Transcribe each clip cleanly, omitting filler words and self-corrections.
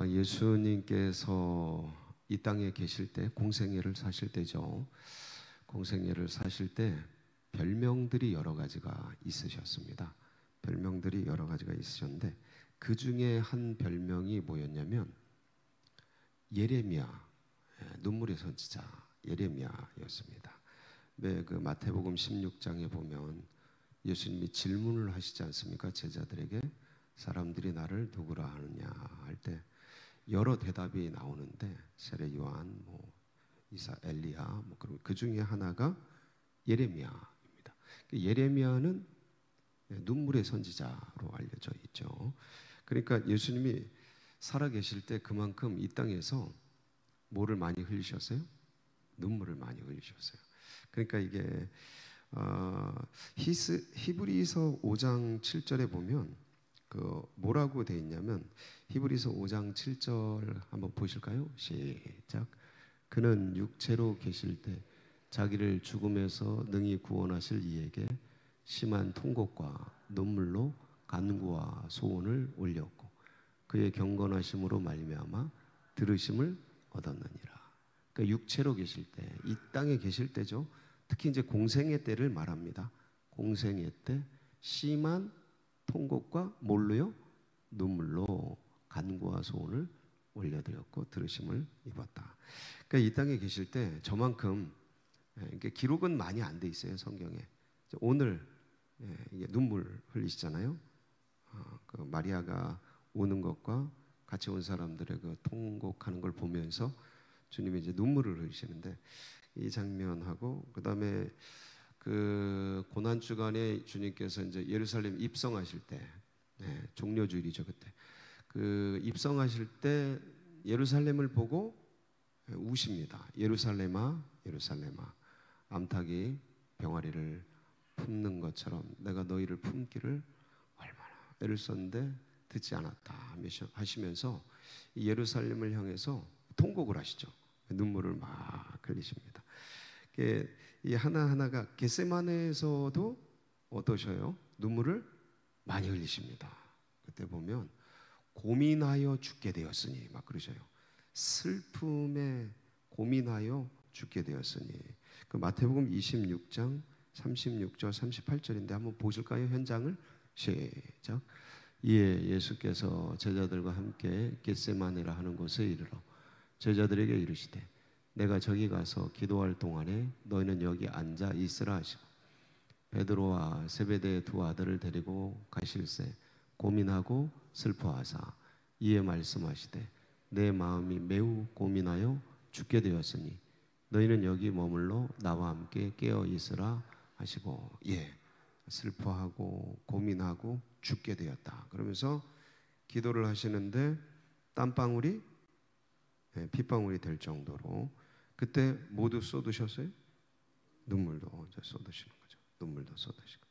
예수님께서 이 땅에 계실 때 공생애를 사실 때죠. 공생애를 사실 때 별명들이 여러 가지가 있으셨습니다. 별명들이 여러 가지가 있으셨는데 그 중에 한 별명이 뭐였냐면 예레미야, 눈물의 선지자 예레미야였습니다. 그 마태복음 16장에 보면 예수님이 질문을 하시지 않습니까? 제자들에게 사람들이 나를 누구라 하느냐 할 때 여러 대답이 나오는데 세례 요한, 이사 엘리야, 그리고 그 중에 하나가 예레미야입니다. 예레미야는 눈물의 선지자로 알려져 있죠. 그러니까 예수님이 살아 계실 때 그만큼 이 땅에서 뭐를 많이 흘리셨어요? 눈물을 많이 흘리셨어요. 그러니까 이게 히브리서 5장 7절에 보면 뭐라고 돼 있냐면 히브리서 5장 7절 한번 보실까요? 시작. 그는 육체로 계실 때 자기를 죽음에서 능히 구원하실 이에게 심한 통곡과 눈물로 간구와 소원을 올렸고 그의 경건하심으로 말미암아 들으심을 얻었느니라. 그러니까 육체로 계실 때, 이 땅에 계실 때죠. 특히 이제 공생애 때를 말합니다. 공생애 때 심한 통곡과 뭘로요? 눈물로 간구와 소원을 올려드렸고 들으심을 입었다. 그러니까 이 땅에 계실 때 저만큼 기록은 많이 안 돼 있어요, 성경에. 오늘 이게 눈물 흘리시잖아요. 그 마리아가 우는 것과 같이 온 사람들의 그 통곡하는 걸 보면서 주님이 이제 눈물을 흘리시는데 이 장면하고 그다음에 그 고난 주간에 주님께서 이제 예루살렘 입성하실 때 종려주일이죠 그때 그 입성하실 때 예루살렘을 보고 우십니다. 예루살렘아 예루살렘아 암탉이 병아리를 품는 것처럼 내가 너희를 품기를 얼마나 애를 썼는데 듣지 않았다 하시면서 이 예루살렘을 향해서 통곡을 하시죠. 눈물을 막 흘리십니다. 이 하나하나가 겟세마네에서도 어떠셔요? 눈물을 많이 흘리십니다. 그때 보면 고민하여 죽게 되었으니 막 그러셔요. 슬픔에 고민하여 죽게 되었으니 그 마태복음 26장 36절 38절인데 한번 보실까요? 현장을 시작. 이에 예수께서 제자들과 함께 겟세마네라 하는 곳에 이르러 제자들에게 이르시되 내가 저기 가서 기도할 동안에 너희는 여기 앉아 있으라 하시고 베드로와 세베대의 두 아들을 데리고 가실새 고민하고 슬퍼하사 이에 말씀하시되 내 마음이 매우 고민하여 죽게 되었으니 너희는 여기 머물러 나와 함께 깨어 있으라 하시고 슬퍼하고 고민하고 죽게 되었다. 그러면서 기도를 하시는데 땀방울이 핏방울이 될 정도로 그때 모두 쏟으셨어요? 눈물도 쏟으시는 거죠. 눈물도 쏟으시고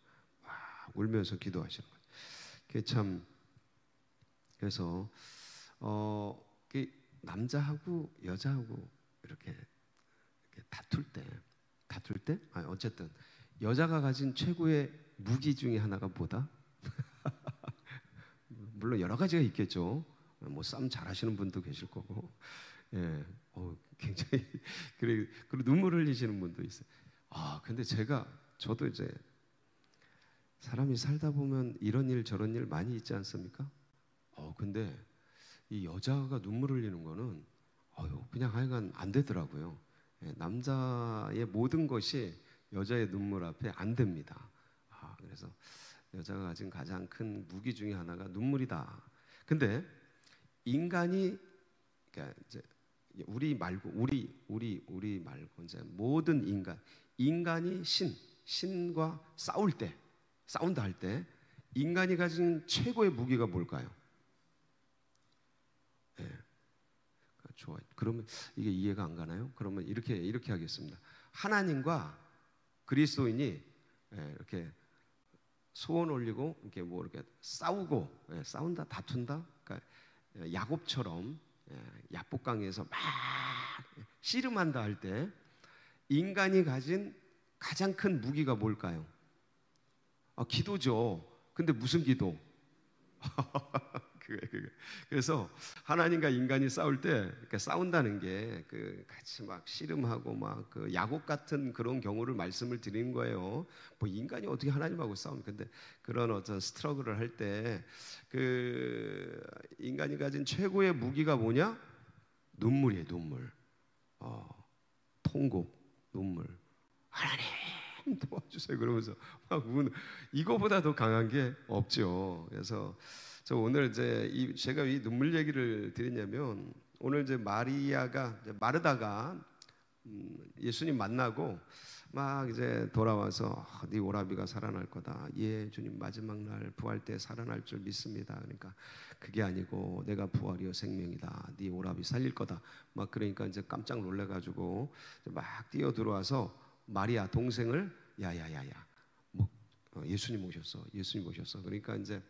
울면서 기도하시는 거죠. 그게 참 그래서 남자하고 여자하고 이렇게 다툴 때 어쨌든 여자가 가진 최고의 무기 중에 하나가 뭐다? 물론 여러 가지가 있겠죠. 뭐 싸움 잘하시는 분도 계실 거고, 굉장히 그리고 눈물 흘리시는 분도 있어요. 근데 저도 이제 사람이 살다 보면 이런 일 저런 일 많이 있지 않습니까? 근데 이 여자가 눈물 흘리는 거는 그냥 하여간 안 되더라고요. 남자의 모든 것이 여자의 눈물 앞에 안 됩니다. 그래서 여자가 가진 가장 큰 무기 중에 하나가 눈물이다. 근데 인간이 그러니까 이제 우리 말고 이제 모든 인간이 신과 싸운다 할 때 인간이 가진 최고의 무기가 뭘까요? 좋아요. 그러면 이게 이해가 안 가나요? 그러면 이렇게 하겠습니다. 하나님과 그리스도인이 이렇게 소원 올리고 이렇게 싸운다, 다툰다. 그러니까 야곱처럼 야복강에서 막 씨름한다 할 때 인간이 가진 가장 큰 무기가 뭘까요? 기도죠. 근데 무슨 기도? 그래서 하나님과 인간이 싸울 때, 그러니까 싸운다는 게 같이 막 씨름하고 막 야곱 같은 그런 경우를 말씀을 드리는 거예요. 뭐 인간이 어떻게 하나님하고 싸웁니까? 근데 그런 어떤 스트러글을 할 때 인간이 가진 최고의 무기가 뭐냐? 눈물이에요, 눈물. 통곡, 눈물. 하나님 도와주세요 그러면서 막 우는, 이거보다 더 강한 게 없죠. 그래서 저 오늘 이제 제가 이 눈물 얘기를 드리냐면, 오늘 이제 마르다가 예수님 만나고 막 이제 돌아와서 네 오라비가 살아날 거다. 예, 주님 마지막 날 부활 때 살아날 줄 믿습니다. 그러니까 그게 아니고 내가 부활이요 생명이다. 네 오라비 살릴 거다. 막 그러니까 이제 깜짝 놀래가지고 막 뛰어 들어와서 마리아 동생을 야야야야, 뭐 예수님 오셨어, 예수님 오셨어. 그러니까 이제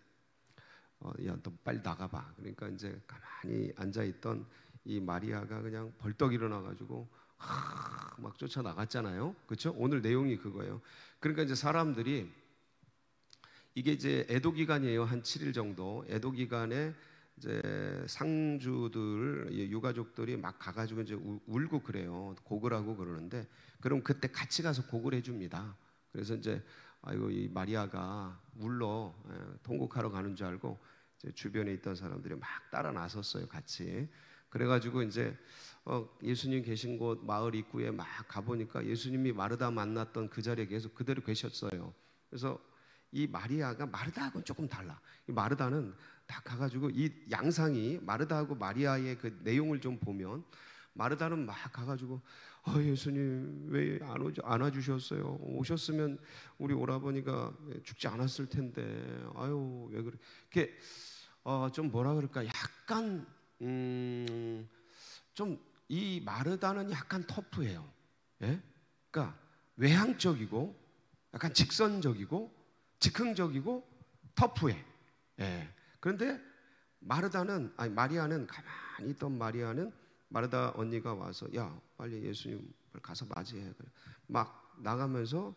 야, 너 빨리 나가봐. 그러니까 이제 가만히 앉아있던 이 마리아가 그냥 벌떡 일어나가지고 막 쫓아 나갔잖아요. 그렇죠? 오늘 내용이 그거예요. 그러니까 이제 사람들이, 이게 이제 애도 기간이에요. 한 7일 정도. 애도 기간에 이제 상주들, 유가족들이 막 가가지고 이제 울고 그래요. 곡을 하고 그러는데, 그럼 그때 같이 가서 곡을 해줍니다. 그래서 이제 아이고 이 마리아가 울러 통곡하러 가는 줄 알고 이제 주변에 있던 사람들이 막 따라 나섰어요, 같이. 그래가지고 이제 예수님 계신 곳 마을 입구에 막 가보니까 예수님이 마르다 만났던 그 자리에 계속 그대로 계셨어요. 그래서 이 마리아가 마르다하고는 조금 달라. 이 마르다는 딱 가가지고 이 양상이 마르다하고 마리아의 그 내용을 좀 보면, 마르다는 막 가가지고 예수님 왜 안 와주셨어요? 오셨으면 우리 오라버니가 죽지 않았을 텐데. 아유 왜 그래? 이렇게 좀 뭐라 그럴까? 약간 좀 이 마르다는 약간 터프해요. 예? 그러니까 외향적이고 약간 직선적이고 즉흥적이고 터프해. 예. 그런데 마리아는, 가만히 있던 마리아는, 마르다 언니가 와서 야 빨리 예수님 가서 맞이해. 막 나가면서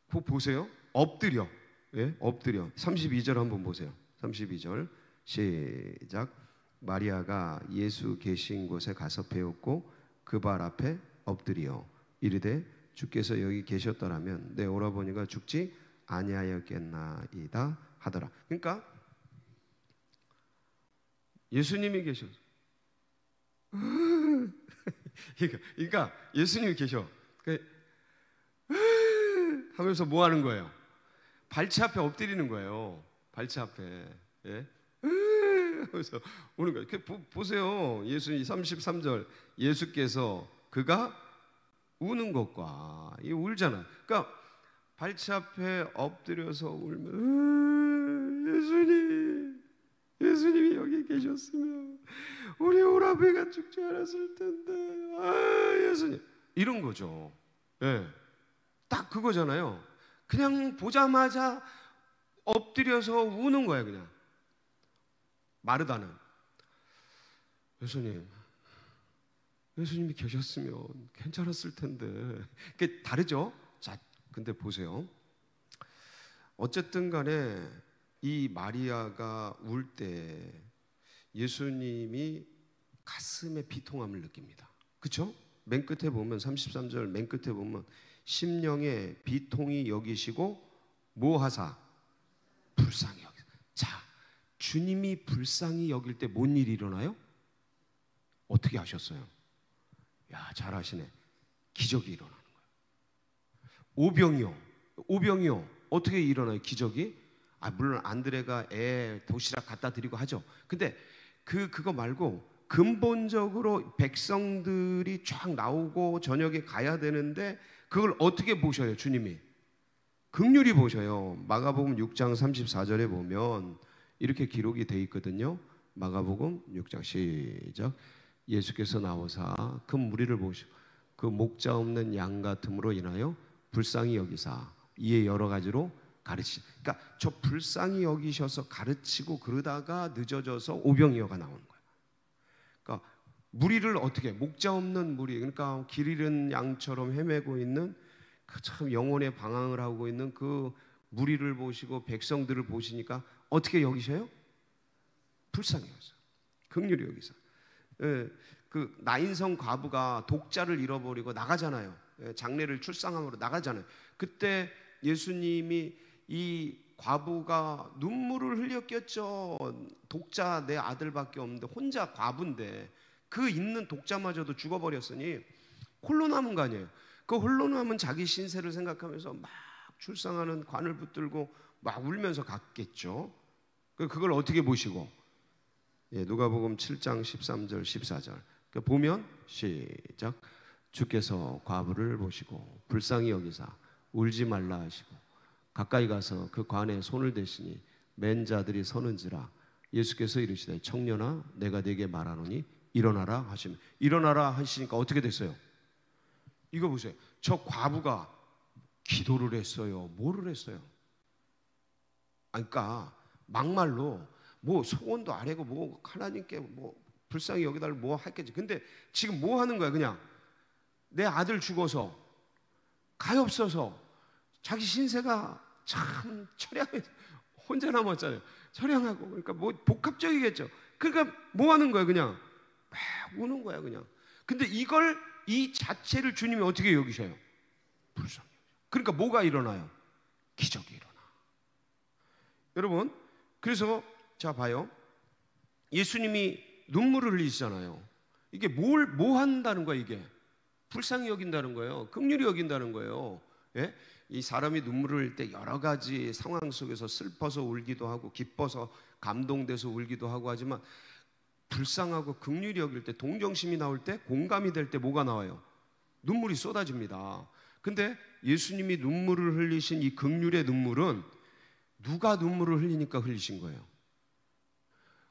그거 보세요. 엎드려. 예? 엎드려. 32절 한번 보세요. 32절 시작. 마리아가 예수 계신 곳에 가서 배웠고 그 발 앞에 엎드려 이르되 주께서 여기 계셨더라면 내 오라버니가 죽지 아니하였겠나이다 하더라. 그러니까 예수님이 계셔. 그러니까 예수님이 계셔. 하면서 뭐 하는 거예요? 발치 앞에 엎드리는 거예요. 발치 앞에. 예? 하면서 오는 거예요. 보세요. 예수님 33절 예수께서 그가 우는 것과 이 울잖아. 그러니까 발치 앞에 엎드려서 울면 예수님이 여기 계셨으면 우리 오라비가 죽지 않았을 텐데. 예수님 이런 거죠. 예, 딱 그거잖아요. 그냥 보자마자 엎드려서 우는 거예요. 그냥 마르다는 예수님이 계셨으면 괜찮았을 텐데. 그게 다르죠. 자, 근데 보세요. 어쨌든 간에 이 마리아가 울 때 예수님이 가슴에 비통함을 느낍니다. 그렇죠? 맨 끝에 보면 33절 맨 끝에 보면 심령에 비통이 여기시고 뭐 하사? 불쌍히 여기사. 자, 주님이 불쌍히 여길 때 뭔 일이 일어나요? 어떻게 하셨어요? 야, 잘하시네. 기적이 일어나는 거예요. 오병이요. 어떻게 일어나요? 기적이? 물론 안드레가 애 도시락 갖다 드리고 하죠. 근데 그거 말고 근본적으로 백성들이 쫙 나오고 저녁에 가야 되는데 그걸 어떻게 보셔요? 주님이 긍휼히 보셔요. 마가복음 6장 34절에 보면 이렇게 기록이 돼 있거든요. 마가복음 6장 시작. 예수께서 나오사 그 무리를 보시고 그 목자 없는 양 같음으로 인하여 불쌍히 여기사 이에 여러 가지로 가르치. 그러니까 저 불쌍히 여기셔서 가르치고 그러다가 늦어져서 오병이어가 나오는 거예요. 그러니까 무리를 어떻게, 목자 없는 무리, 그러니까 길 잃은 양처럼 헤매고 있는 그 참 영혼의 방황을 하고 있는 그 무리를 보시고 백성들을 보시니까 어떻게 여기셔요? 불쌍히 여기서 긍휼히 여기서. 예, 그 나인성 과부가 독자를 잃어버리고 나가잖아요. 예, 장례를 출상함으로 나가잖아요. 그때 예수님이 이 과부가 눈물을 흘렸겠죠. 독자 내 아들밖에 없는데 혼자 과부인데 그 있는 독자마저도 죽어버렸으니 홀로 남은 거 아니에요. 그 홀로 남은 자기 신세를 생각하면서 막 출상하는 관을 붙들고 막 울면서 갔겠죠. 그걸 어떻게 보시고? 예, 누가복음 7장 13절 14절 보면 시작. 주께서 과부를 보시고 불쌍히 여기사 울지 말라 하시고 가까이 가서 그 관에 손을 대시니 맨 자들이 서는지라. 예수께서 이르시되 청년아 내가 네게 말하노니 일어나라 하시면, 일어나라 하시니까 어떻게 됐어요? 이거 보세요. 저 과부가 기도를 했어요? 뭐를 했어요? 그러니까 막말로 뭐 소원도 안 하고 뭐 하나님께 뭐 불쌍히 여기달라 뭐 했겠지. 근데 지금 뭐 하는 거야? 그냥 내 아들 죽어서 가엾어서 자기 신세가 참 처량해, 혼자 남았잖아요. 처량하고. 그러니까 뭐 복합적이겠죠. 그러니까 뭐 하는 거야? 그냥 막 우는 거야 그냥. 근데 이걸, 이 자체를 주님이 어떻게 여기셔요? 불쌍히. 그러니까 뭐가 일어나요? 기적이 일어나. 여러분, 그래서 자 봐요. 예수님이 눈물을 흘리시잖아요. 이게 뭐 한다는 거야? 이게 불쌍히 여긴다는 거예요. 긍휼히 여긴다는 거예요. 예? 이 사람이 눈물을 흘릴 때 여러 가지 상황 속에서 슬퍼서 울기도 하고 기뻐서 감동돼서 울기도 하고 하지만 불쌍하고 긍휼히 여길 때, 동정심이 나올 때, 공감이 될 때 뭐가 나와요? 눈물이 쏟아집니다. 근데 예수님이 눈물을 흘리신 이 긍휼의 눈물은 누가 눈물을 흘리니까 흘리신 거예요?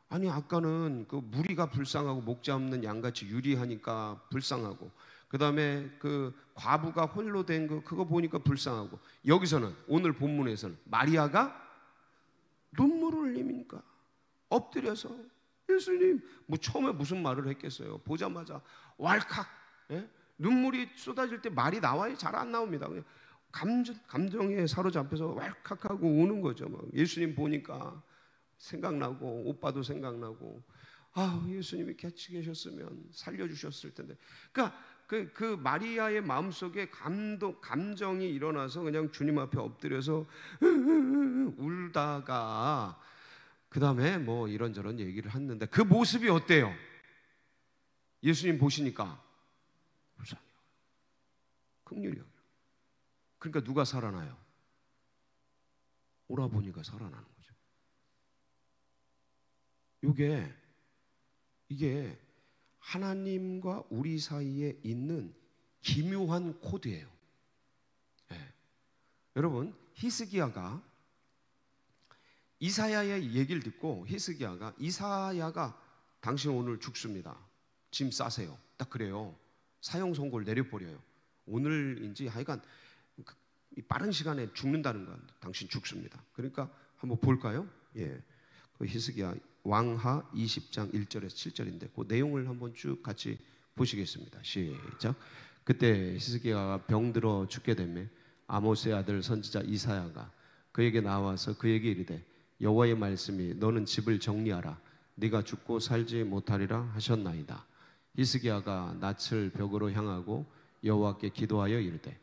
아니 아까는 그 무리가 불쌍하고 목자 없는 양같이 유리하니까 불쌍하고, 그 다음에 그 과부가 홀로 된 거 그거 보니까 불쌍하고, 여기서는 오늘 본문에서는 마리아가 눈물을 흘리니까 엎드려서 예수님, 뭐 처음에 무슨 말을 했겠어요? 보자마자 왈칵, 예? 눈물이 쏟아질 때 말이 나와요? 잘 안 나옵니다. 그냥 감정에 사로잡혀서 왈칵하고 우는 거죠. 막 예수님 보니까 생각나고 오빠도 생각나고, 아 예수님이 같이 계셨으면 살려주셨을 텐데. 그러니까 그 마리아의 마음속에 감정이 일어나서 그냥 주님 앞에 엎드려서 울다가 그 다음에 뭐 이런저런 얘기를 했는데 그 모습이 어때요? 예수님 보시니까 불쌍해요. 긍휼이요. 그러니까 누가 살아나요? 오라버니가 살아나는 거죠. 이게 하나님과 우리 사이에 있는 기묘한 코드예요. 네. 여러분, 히스기야가 이사야의 얘기를 듣고, 히스기야가 이사야가 당신 오늘 죽습니다. 짐 싸세요. 딱 그래요. 사형 선고를 내려버려요. 오늘인지 하여간 빠른 시간에 죽는다는 거야. 당신 죽습니다. 그러니까 한번 볼까요? 예, 그 히스기야 왕하 20장 1절에서 7절인데 그 내용을 한번 쭉 같이 보시겠습니다. 시작. 그때 히스기야가 병들어 죽게 되매 아모스의 아들 선지자 이사야가 그에게 나와서 그에게 이르되 여호와의 말씀이 너는 집을 정리하라 네가 죽고 살지 못하리라 하셨나이다. 히스기야가 낯을 벽으로 향하고 여호와께 기도하여 이르되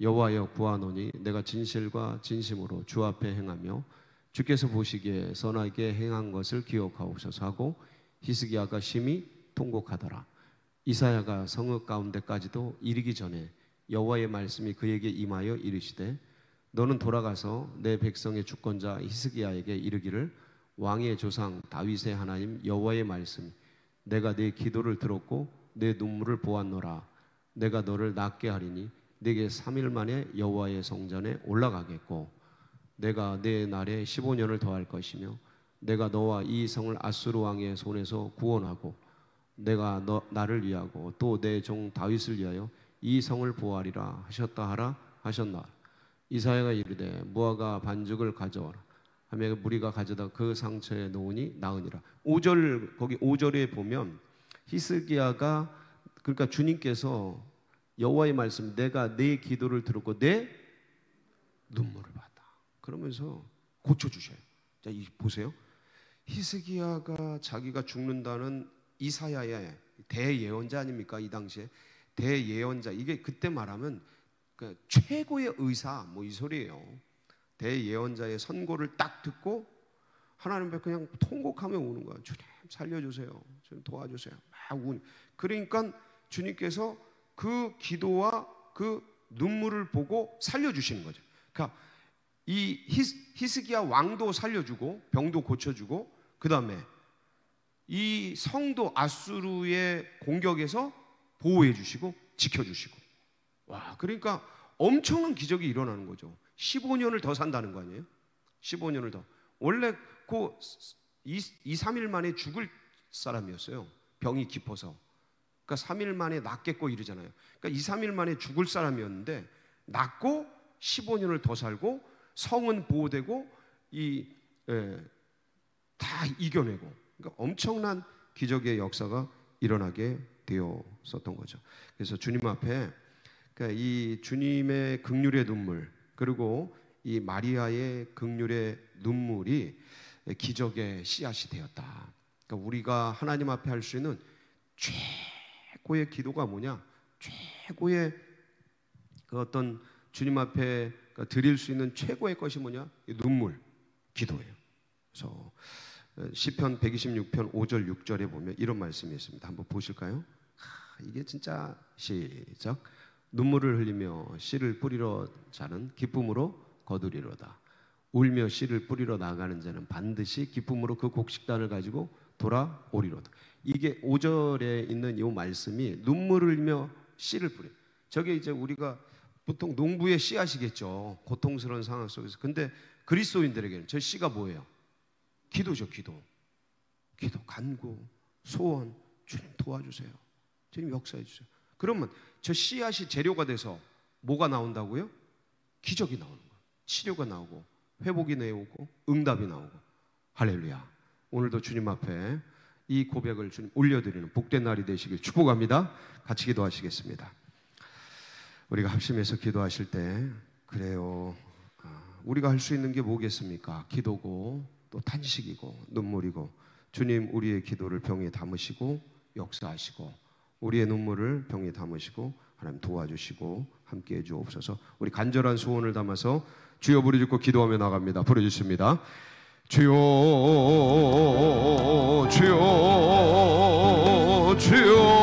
여호와여 구하노니 내가 진실과 진심으로 주 앞에 행하며 주께서 보시기에 선하게 행한 것을 기억하옵소서 하고 히스기야가 심히 통곡하더라. 이사야가 성읍 가운데까지도 이르기 전에 여호와의 말씀이 그에게 임하여 이르시되 너는 돌아가서 내 백성의 주권자 히스기야에게 이르기를 왕의 조상 다윗의 하나님 여호와의 말씀 내가 네 기도를 들었고 내 눈물을 보았노라. 내가 너를 낫게 하리니 네게 3일 만에 여호와의 성전에 올라가겠고 내가 내 날에 15년을 더할 것이며 내가 너와 이 성을 아수르 왕의 손에서 구원하고 내가 나를 위하고 또 내 종 다윗을 위하여 이 성을 보호하리라 하셨다 하라 하셨나. 이사야가 이르되 무화과 반죽을 가져와라 하며 무리가 가져다 그 상처에 놓으니 나으니라. 5절, 거기 5절에 보면 히스기야가, 그러니까 주님께서 여호와의 말씀 내가 내 기도를 들었고 내 눈물을 봤다 그러면서 고쳐주셔요. 자, 보세요. 히스기야가 자기가 죽는다는 이사야의 대예언자 아닙니까? 이 당시에 대예언자, 이게 그때 말하면 그 최고의 의사 뭐 이 소리예요. 대예언자의 선고를 딱 듣고 하나님 앞에 그냥 통곡하며 우는 거야. 주님 살려주세요, 주님 도와주세요, 막 우는. 그러니까 주님께서 그 기도와 그 눈물을 보고 살려주시는 거죠. 그러니까 이 히스기야 왕도 살려주고 병도 고쳐주고, 그 다음에 이 성도 아수르의 공격에서 보호해 주시고 지켜주시고. 와, 그러니까 엄청난 기적이 일어나는 거죠. 15년을 더 산다는 거 아니에요? 15년을 더. 원래 그 2-3일 만에 죽을 사람이었어요. 병이 깊어서. 그러니까 3일 만에 낫겠고 이러잖아요. 그러니까 2-3일 만에 죽을 사람이었는데 낫고 15년을 더 살고 성은 보호되고 다 이겨내고. 그러니까 엄청난 기적의 역사가 일어나게 되었었던 거죠. 그래서 주님 앞에, 그러니까 이 주님의 긍휼의 눈물, 그리고 이 마리아의 긍휼의 눈물이 기적의 씨앗이 되었다. 그러니까 우리가 하나님 앞에 할 수 있는 최고의 기도가 뭐냐? 최고의 그 어떤 주님 앞에 드릴 수 있는 최고의 것이 뭐냐? 눈물, 기도예요. 그래서 시편 126편 5절 6절에 보면 이런 말씀이 있습니다. 한번 보실까요? 이게 진짜 시작. 눈물을 흘리며 씨를 뿌리러 자는 기쁨으로 거두리로다. 울며 씨를 뿌리러 나가는 자는 반드시 기쁨으로 그 곡식단을 가지고 돌아오리로다. 이게 5절에 있는 이 말씀이 눈물을 흘리며 씨를 뿌리. 저게 이제 우리가 보통 농부의 씨앗이겠죠. 고통스러운 상황 속에서. 근데 그리스도인들에게는 저 씨가 뭐예요? 기도죠. 기도, 간구, 소원. 주님 도와주세요, 주님 역사해 주세요. 그러면 저 씨앗이 재료가 돼서 뭐가 나온다고요? 기적이 나오는 거예요. 치료가 나오고 회복이 나오고 응답이 나오고. 할렐루야. 오늘도 주님 앞에 이 고백을 주님 올려드리는 복된 날이 되시길 축복합니다. 같이 기도하시겠습니다. 우리가 합심해서 기도하실 때, 그래요, 우리가 할 수 있는 게 뭐겠습니까? 기도고 또 탄식이고 눈물이고. 주님, 우리의 기도를 병에 담으시고 역사하시고, 우리의 눈물을 병에 담으시고 하나님 도와주시고 함께해 주옵소서. 우리 간절한 소원을 담아서 주여 부르짖고 기도하며 나갑니다. 부르짖습니다. 주여, 주여, 주여.